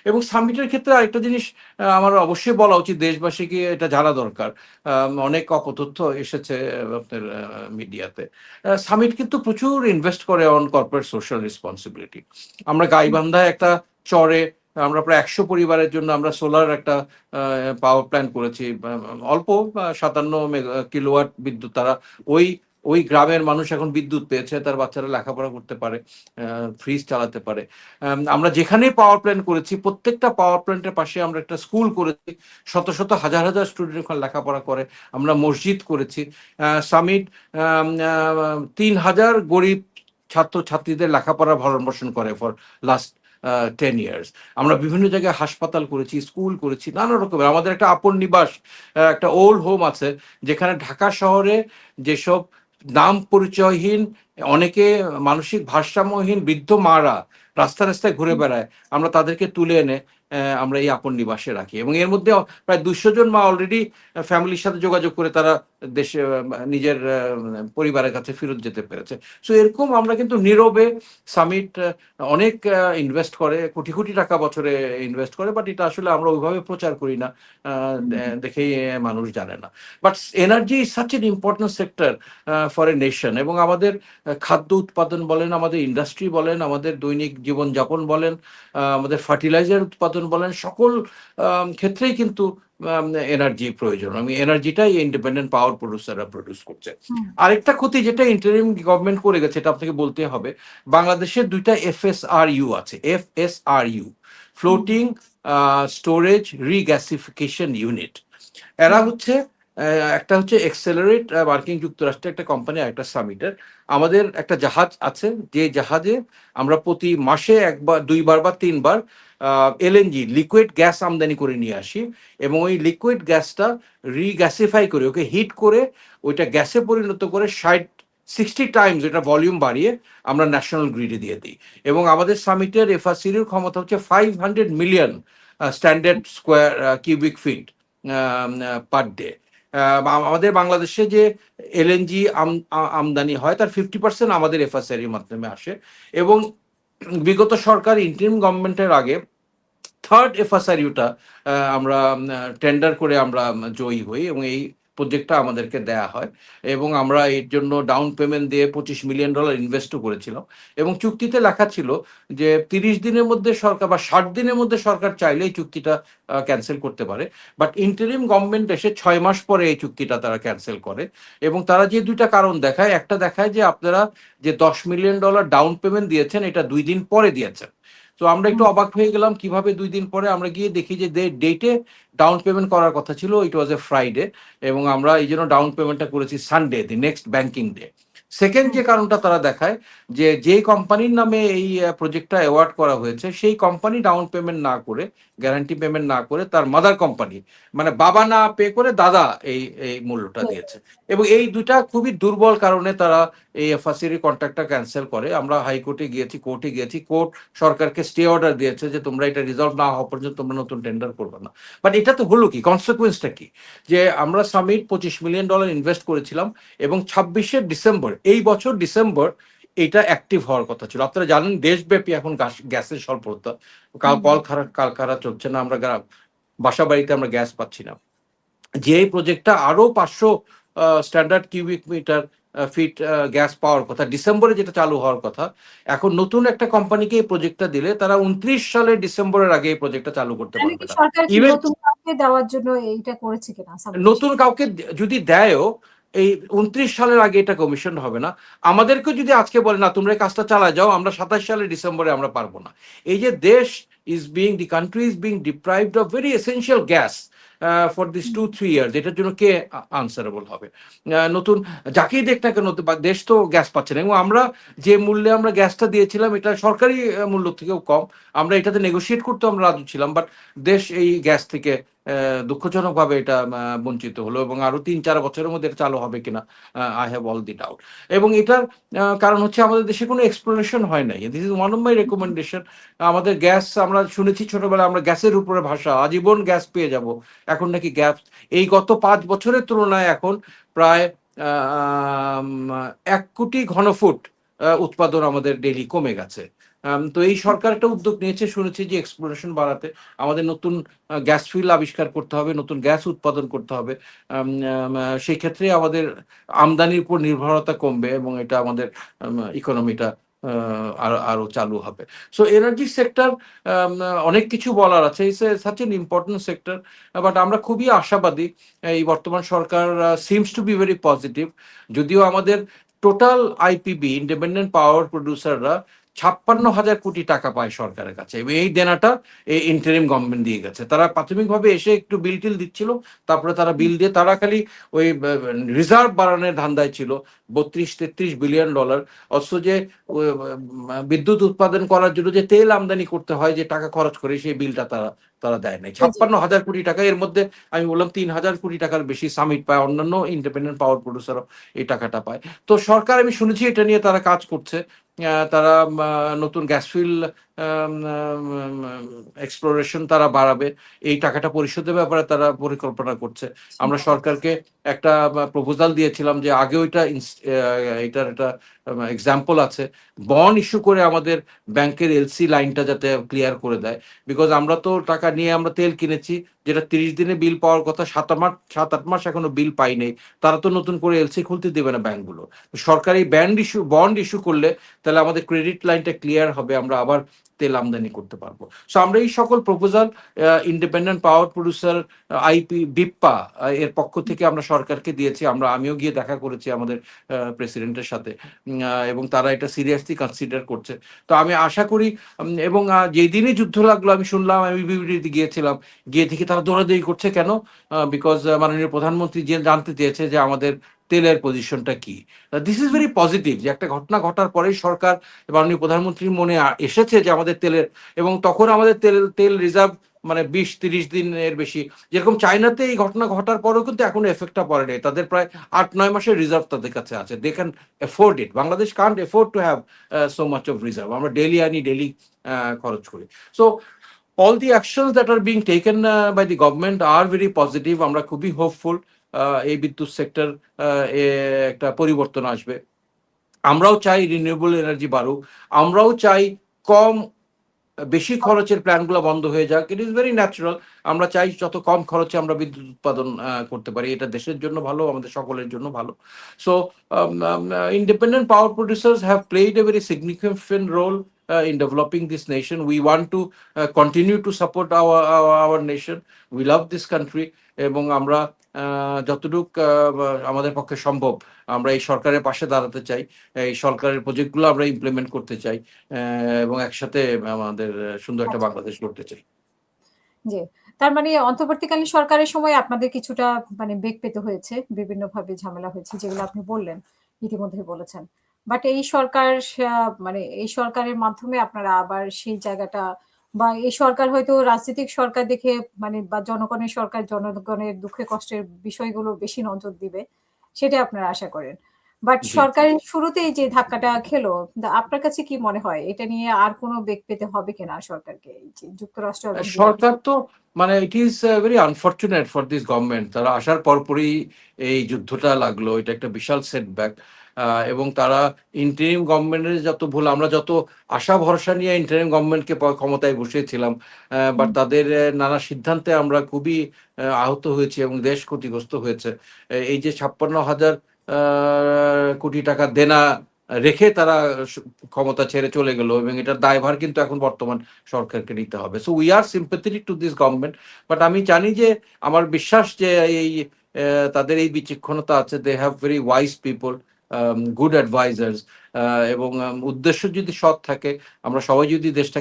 এবং সামিটের ক্ষেত্রে আরেকটা জিনিস আমার অবশ্যই বলা উচিত, দেশবাসীকে এটা জানা দরকার। অনেক অপতথ্য এসেছে আপনার মিডিয়াতে। সামিট কিন্তু প্রচুর ইনভেস্ট করে অন কর্পোরেট সোশ্যাল রেসপন্সিবিলিটি। আমরা গাইবান্ধায় একটা চরে আমরা প্রায় ১০০ পরিবারের জন্য আমরা সোলার একটা পাওয়ার প্ল্যান্ট করেছি। অল্প ৫৭ কিলোওয়াট বিদ্যুৎ তারা ওই ওই গ্রামের মানুষ এখন বিদ্যুৎ পেয়েছে, তার বাচ্চারা লেখাপড়া করতে পারে, ফ্রিজ চালাতে পারে। আমরা যেখানেই পাওয়ার প্ল্যান্ট করেছি প্রত্যেকটা পাওয়ার প্ল্যান্টের পাশে আমরা একটা স্কুল করেছি, শত শত হাজার হাজার স্টুডেন্ট ওখানে লেখাপড়া করে। আমরা মসজিদ করেছি। সামিট ৩,০০০ গরিব ছাত্রছাত্রীদের লেখাপড়া ভরণ পোষণ করে ফর লাস্ট 10 ইয়ার্স। আমরা বিভিন্ন জায়গায় হাসপাতাল করেছি, স্কুল করেছি, নানা রকমের। আমাদের একটা আপন নিবাস, একটা ওল্ড হোম আছে, যেখানে ঢাকা শহরে যেসব নাম পরিচয়হীন, অনেকে মানসিক ভারসাম্যহীন বৃদ্ধ মারা রাস্তায় রাস্তায় ঘুরে বেড়ায়, আমরা তাদেরকে তুলে এনে আমরা এই আপন নিবাসে রাখি। এবং এর মধ্যে প্রায় ২০০ জন মা অলরেডি ফ্যামিলির সাথে যোগাযোগ করে তারা দেশে নিজের পরিবারের কাছে ফেরত যেতে পেরেছে। সো এরকম আমরা কিন্তু নীরবে সামিট অনেক ইনভেস্ট করে, কোটি কোটি টাকা বছরে ইনভেস্ট করে, বাট এটা আসলে আমরা ওইভাবে প্রচার করি না, দেখেই মানুষ জানে না। But energy is such an important sector for a nation. এবং আমাদের খাদ্য উৎপাদন বলেন, আমাদের ইন্ডাস্ট্রি বলেন, আমাদের দৈনিক জীবনযাপন বলেন, আমাদের ফার্টিলাইজার উৎপাদন বলেন, সকল ক্ষেত্রেই কিন্তু এনার্জি প্রয়োজন। আমি এনার্জিটাই ইন্ডিপেন্ডেন্ট পাওয়ার প্রডিউসাররা প্রডিউস করছে। আরেকটা ক্ষতি যেটা ইন্টারিম গভর্নমেন্ট করে গেছে, এটা আপনাকে বলতে হবে, বাংলাদেশের ২টা FSRU আছে। FSRU, floating storage regasification unit. এরা হচ্ছে একটা হচ্ছে এক্সেলারেট মার্কিন যুক্তরাষ্ট্রের একটা কোম্পানি, আর একটা সামিটের। আমাদের একটা জাহাজ আছে, যে জাহাজে আমরা প্রতি মাসে একবার, দুইবার বা তিনবার এলএনজি লিকুইড গ্যাস আমদানি করে নিয়ে আসি, এবং ওই লিকুইড গ্যাসটা রিগ্যাসিফাই করে, ওকে হিট করে ওইটা গ্যাসে পরিণত করে 60 টাইমস এটা ভলিউম বাড়িয়ে আমরা ন্যাশনাল গ্রিডে দিয়ে দিই। এবং আমাদের সামিটের এফআরসির ক্ষমতা হচ্ছে 500 million standard square cubic feet per day. আমাদের বাংলাদেশে যে এলএনজি আমদানি হয় তার 50% আমাদের এফআরসির মাধ্যমে আসে। এবং বিগত সরকার ইন্টারিম গভর্নমেন্টের আগে থার্ড এফআরসিউটা আমরা টেন্ডার করে আমরা জয়ী হই, এবং এই প্রজেক্টটা আমাদেরকে দেয়া হয়। এবং আমরা এর জন্য ডাউন পেমেন্ট দিয়ে $25 মিলিয়ন ইনভেস্টও করেছিলাম। এবং চুক্তিতে লেখা ছিল যে 30 দিনের মধ্যে সরকার বা 60 দিনের মধ্যে সরকার চাইলে এই চুক্তিটা ক্যান্সেল করতে পারে। বাট ইন্টারিম গভর্নমেন্ট এসে 6 মাস পরে এই চুক্তিটা তারা ক্যান্সেল করে। এবং তারা যে দুইটা কারণ দেখায়, একটা দেখায় যে আপনারা যে $10 মিলিয়ন ডাউন পেমেন্ট দিয়েছেন এটা 2 দিন পরে দিয়েছেন। তো আমরা একটু অবাক হয়ে গেলাম, কিভাবে 2 দিন পরে। আমরা গিয়ে দেখি যে ডেটে ডাউন পেমেন্ট করার কথা ছিল, ইট ওয়াজ এ ফ্রাইডে, এবং আমরা এই জন্য ডাউন পেমেন্টটা করেছি Sunday, the next banking day. Second যে কারণটা তারা দেখায়, যে যেই কোম্পানির নামে এই প্রজেক্টটা অ্যাওয়ার্ড করা হয়েছে সেই কোম্পানি ডাউন পেমেন্ট না করে, গ্যারান্টি পেমেন্ট না করে, তার মাদার কোম্পানি, মানে বাবা না পে করে দাদা এই এই মূল্যটা দিয়েছে। এবং এই দুইটা খুবই দুর্বল কারণে তারা এই এফআরসির কন্ট্রাক্টটা ক্যান্সেল করে। আমরা হাইকোর্টে গিয়েছি, কোর্টে গিয়েছি, কোর্ট সরকারকে স্টে অর্ডার দিয়েছে যে তোমরা এটা রিজলভ না হওয়া পর্যন্ত তোমরা নতুন টেন্ডার করবে না। বাট এটা তো হলো কি, কনসিকুয়েন্সটা কি, যে আমরা সামিট $25 মিলিয়ন ইনভেস্ট করেছিলাম, এবং 26শে ডিসেম্বর, এই বছর ডিসেম্বর এটা অ্যাক্টিভ হওয়ার কথা ছিল। আপনারা জানেন দেশব্যাপী এখন গ্যাসের স্বল্পতা, কারখানা চলছে না, আমরা বাসা বাড়িতে আমরা গ্যাস পাচ্ছি না। যে প্রজেক্টটা আরো 500 standard cubic metre feet gas পাওয়ার কথা, ডিসেম্বরে যেটা চালু হওয়ার কথা, এখন নতুন একটা কোম্পানিকে এই প্রজেক্টটা দিলে তারা 29 সালের ডিসেম্বরের আগে এই প্রজেক্টটা চালু করতে পারবে না। ইভেন নতুন কাউকে দেওয়ার জন্য এইটা করেছে কিনা, নতুন কাউকে যদি দেয়ও, এই 29 সালের আগে এটা কমিশন হবে না। আমাদেরকে যদি আজকে বলে না তোমরা এই কাজটা চালা যাও, আমরা 27 সালের ডিসেম্বরে আমরা পারবো না। এই যে দেশ the country is being deprived of very essential gas for this 2-3 years, এটার জন্য কে আনসারেবল হবে? নতুন যাকেই দেখ না কেন, দেশ তো গ্যাস পাচ্ছে না। এবং আমরা যে মূল্যে আমরা গ্যাসটা দিয়েছিলাম এটা সরকারি মূল্য থেকেও কম, আমরা এটাতে নেগোশিয়েট করতে আমরা রাজি ছিলাম, বাট দেশ এই গ্যাস থেকে দুঃখজনকভাবে এটা বঞ্চিত হলো। এবং আরো 3-4 বছরের মধ্যে এটা চালু হবে কিনা I have all the doubt. এবং এটার কারণ হচ্ছে আমাদের দেশে কোনো এক্সপ্লোরেশন হয় নাই। This is one of my recommendation. আমাদের গ্যাস, আমরা শুনেছি ছোটবেলায় আমরা গ্যাসের উপরে ভাষা, আজীবন গ্যাস পেয়ে যাব, এখন নাকি গ্যাস এই গত 5 বছরের তুলনায় এখন প্রায় 1 কোটি ঘনফুট উৎপাদন আমাদের ডেইলি কমে গেছে। তো এই সরকার একটা উদ্যোগ নিয়েছে শুনেছি যে এক্সপ্লোরেশন বাড়াতে আমাদের নতুন গ্যাস ফিল্ড আবিষ্কার করতে হবে, নতুন গ্যাস উৎপাদন করতে হবে। সেই ক্ষেত্রে আমাদের আমদানির উপর নির্ভরতা কমবে এবং এটা আমাদের ইকোনমিটা আরো আরো চালু হবে। সো এনার্জি সেক্টর অনেক কিছু বলার আছে। It's such an important sector, but আমরা খুবই আশাবাদী। এই বর্তমান সরকার seems to be very positive. যদিও আমাদের টোটাল আইপিবি ইন্ডিপেন্ডেন্ট পাওয়ার প্রডিউসাররা 56,000 কোটি টাকা পায় সরকারের কাছে, এবং এই দেনাটা এই ইন্টারিম গভর্নমেন্ট দিয়ে গেছে। তারা প্রাথমিকভাবে এসে একটু বিল টিল দিচ্ছিল, তারপরে তারা বিল দিয়ে তারা খালি ওই রিজার্ভ বাড়ানোর ধান্দায় ছিল, 32-33 বিলিয়ন ডলার। অথচ যে বিদ্যুৎ উৎপাদন করার জন্য যে তেল আমদানি করতে হয়, যে টাকা খরচ করে, সেই বিলটা তারা তারা দেয় নাই। জি, জি। 56,000 কোটি টাকা, এর মধ্যে আমি বললাম 3,000 কোটি টাকার বেশি সামিট পায়, অন্যান্য ইন্ডিপেন্ডেন্ট পাওয়ার প্রডিউসারও এই টাকাটা পায়। তো সরকার, আমি শুনেছি এটা নিয়ে তারা কাজ করছে। তারা নতুন গ্যাস ফিল্ড এক্সপ্লোরেশন তারা বাড়াবে, এই টাকাটা পরিশোধের ব্যাপারে তারা পরিকল্পনা করছে। আমরা চিন্তা করছে। সরকারকে একটা প্রপোজাল দিয়েছিলাম যে আগে ওইটা এটার একটা এক্সাম্পল আছে, বন্ড ইস্যু করে আমাদের ব্যাংকের এলসি লাইনটা যাতে ক্লিয়ার করে দেয়। বিকজ আমরা তো টাকা নিয়ে আমরা তেল কিনেছি, যেটা 30 দিনে বিল পাওয়ার কথা, 7-8 মাস এখনো বিল পাই নাই। তারা তো নতুন করে এলসি খুলতে দেবে না ব্যাংকগুলো। সরকারি বন্ড ইস্যু করলে তাহলে আমাদের ক্রেডিট লাইনটা ক্লিয়ার হবে, আমরা আবার তেল আমদানি করতে পারবো। সো আমরা এই সকল proposal independent power producer BIPPA এর পক্ষ থেকে আমরা সরকারকে দিয়েছি। আমিও গিয়ে দেখা করেছি আমাদের প্রেসিডেন্টের সাথে, এবং তারা এটা সিরিয়াসলি কনসিডার করছে। তো আমি আশা করি, এবং যেদিনই যুদ্ধ লাগলো আমি শুনলাম, আমি বিবৃতি গিয়েছিলাম, গিয়ে দেখি তারা দৌড়াদৌড়ি করছে কেন? বিকজ মাননীয় প্রধানমন্ত্রী যে জানতে চেয়েছে যে আমাদের তেলের পজিশনটা কি। দিস ইজ ভেরি পজিটিভ যে একটা ঘটনা ঘটার পরেই সরকার, মাননীয় প্রধানমন্ত্রীর মনে এসেছে যে আমাদের তেলের, এবং তখন আমাদের তেল রিজার্ভ মানে 20-30 দিনের বেশি। যেরকম চায়নাতে এই ঘটনা ঘটার পরেও কিন্তু এখনো এফেক্টটা পড়েনি, তাদের প্রায় 8-9 মাসের রিজার্ভ তাদের কাছে আছে। They can afford it. Bangladesh can't afford to have so much of reserve. আমরা ডেলি আনি, ডেলি খরচ করি। So all the actions that are being taken by the government are very positive. আমরা খুবই হোপফুল এই বিদ্যুৎ সেক্টর একটা পরিবর্তন আসবে। আমরাও চাই রিনিউয়েবল এনার্জি বাড়ুক। আমরাও চাই কম বেশি খরচের প্ল্যান্টগুলো বন্ধ হয়ে যাক। It is very natural. আমরা চাই যত কম খরচে আমরা বিদ্যুৎ উৎপাদন করতে পারি। এটা দেশের জন্য ভালো, আমাদের সকলের জন্য ভালো। So independent power producers have played a very significant role in developing this nation. We want to continue to support our nation. We love this country, এবং আমরা যতটুক আমাদের পক্ষে সম্ভব আমরা এই সরকারের পাশে দাঁড়াতে চাই। এই সরকারের প্রজেক্টগুলো আমরা ইমপ্লিমেন্ট করতে চাই, এবং একসাথে আমাদের সুন্দর একটা আচ্ছা। বাংলাদেশ গড়তে চাই। জি। তার মানে অন্তর্বর্তীকালীন সরকারের সময় আপনাদের কিছুটা মানে বেগ পেতে হয়েছে। বিভিন্নভাবে ঝামেলা হয়েছে, যেগুলো আপনি বললেন, ইতিমধ্যেই বলেছেন। বাট এই সরকার মানে এই সরকারের মাধ্যমে আপনারা আবার সেই জায়গাটা, বা এই সরকার হয়তো রাজনৈতিক সরকার দেখে মানে, বা জনগণের সরকার জনগণের দুঃখে কষ্টের বিষয়গুলো বেশি নজর দিবে, সেটাই আপনারা আশা করেন। বাট জি। সরকারের শুরুতেই যে ধাক্কাটা খেলো, আপনার কাছে কি মনে হয় এটা নিয়ে আর কোনো বেগ পেতে হবে কিনা সরকারকে? এই যে যুক্তরাষ্ট্র এবং ইউরোপ। সরকার তো মানে it is very unfortunate for this government. তারা আসার পরপরই এই যুদ্ধটা লাগলো, এটা একটা বিশাল সেটব্যাক। এবং তারা ইন্টারিম গভর্নমেন্টের যত ভুল, আমরা যত আশা ভরসা নিয়ে ইন্টারিম গভর্নমেন্টকে ক্ষমতায় বসিয়েছিলাম, বাট হুম, তাদের নানা সিদ্ধান্তে আমরা খুবই আহত হয়েছি এবং দেশ ক্ষতিগ্রস্ত হয়েছে। এই যে 56,000 কোটি টাকা দেনা রেখে তারা ক্ষমতা ছেড়ে চলে গেল, এবং এটার দায়ভার কিন্তু এখন বর্তমান সরকারকে নিতে হবে। So we are sympathetic to this government. But আমি জানি যে, আমার বিশ্বাস যে এই তাদের এই বিচক্ষণতা আছে। They have very wise people, good advisers, এবং উদ্দেশ্য যদি সৎ থাকে, আমরা সবাই যদি দেশটাকে